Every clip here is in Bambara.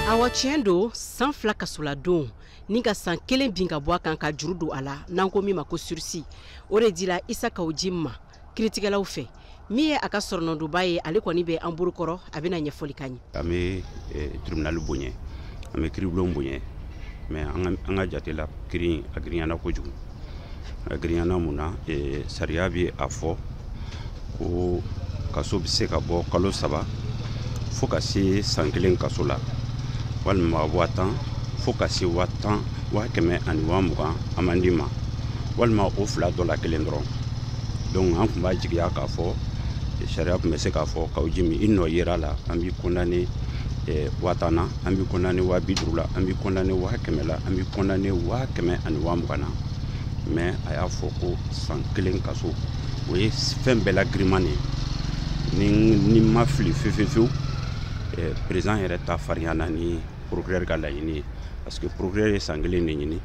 Awa tiɲɛ don san fila kasola don ni ka san kelen bin ka bɔ a kan ka juru don a la n'an ko min ma ko sursi o de dira Isa Kaouji ma kiritigɛlaw fɛ min ye a ka sɔrɔnɔdoba ye ale kɔni bɛ an bolokɔrɔ a bɛna ɲɛfɔli k'an ye. An bɛ tribunal boɲɛ an bɛ kiribulon boɲɛ mais an ka jate la kiri a girinyana kojugu a girinyana mun na sariya bɛ a fɔ ko kaso bɛ se ka bɔ kalo 3 fo ka se san 1 kaso la walima 10 fo ka se 10,120 amande ma walima o fila dɔ la kelen dɔrɔn. Donc an kun b'a jigiya k'a fɔ sariya kun bɛ se k'a fɔ Kaouji min i nɔ yera la an b'i condamné 10,000 na an b'i condamné 50,000 la an b'i condamné 100,000 la an b'i condamné 120,020 na mais a y'a fɔ ko san 1 kaso o ye fɛn bɛɛ la giriman ni ma fili fewu président yɛrɛ ta farinyana ni procureur ka laɲini ye parce que procureur ye san 1 de ɲini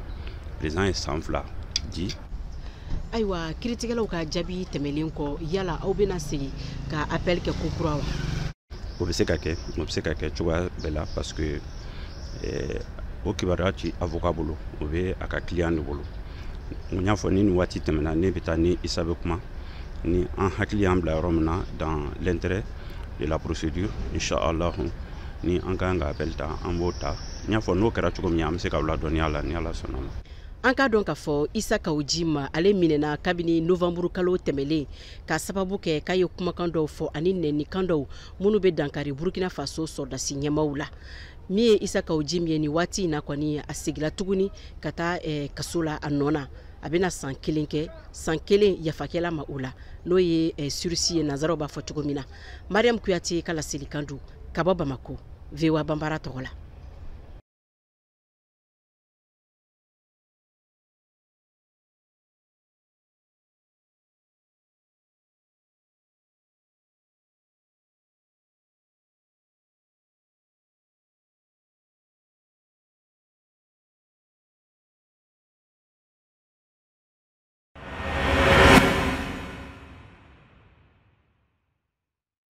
président ye san 2 di. Ayiwa kiritigɛlaw ka jaabi tɛmɛlen kɔ yala aw bɛna segin ka appel kɛ ko kura wa? O bɛ se ka kɛ cogoya bɛɛ la parce que o kibaruya ci avocat bolo o bɛ a ka client de bolo. N y'a fɔ ni nin waati tɛmɛna ne bɛ taa ni Isa bɛ kuma ni an hakili y'an bila yɔrɔ min na dans l'intérêt de la procédure inchallah ni an kan ka appel ta an b'o ta. N y'a fɔ n'o kɛra cogo min an bɛ se ka ladɔnniya la ni Ala sɔnna ma. An ka dɔn k'a fɔ Isa Kaouji ma ale minɛna kabini novembre kalo tɛmɛlen ka sababu kɛ k'a ye kumakan dɔw fɔ ani nɛnikan dɔw minnu bɛ dankari Burkina Faso sɔrdasi ɲɛmaaw la. Min ye Isa Kaouji min ye nin waati in na kɔni a segila tuguni ka taa kaso la a nɔ na a bɛna san 1 kɛ san 1 yafakɛla ma o la n'o ye sursi ye nanzaraw b'a fɔ cogo min na. Mariam Kuyate ka laselikan don ka bɔ Bamako VOA Banbara tɔgɔ la.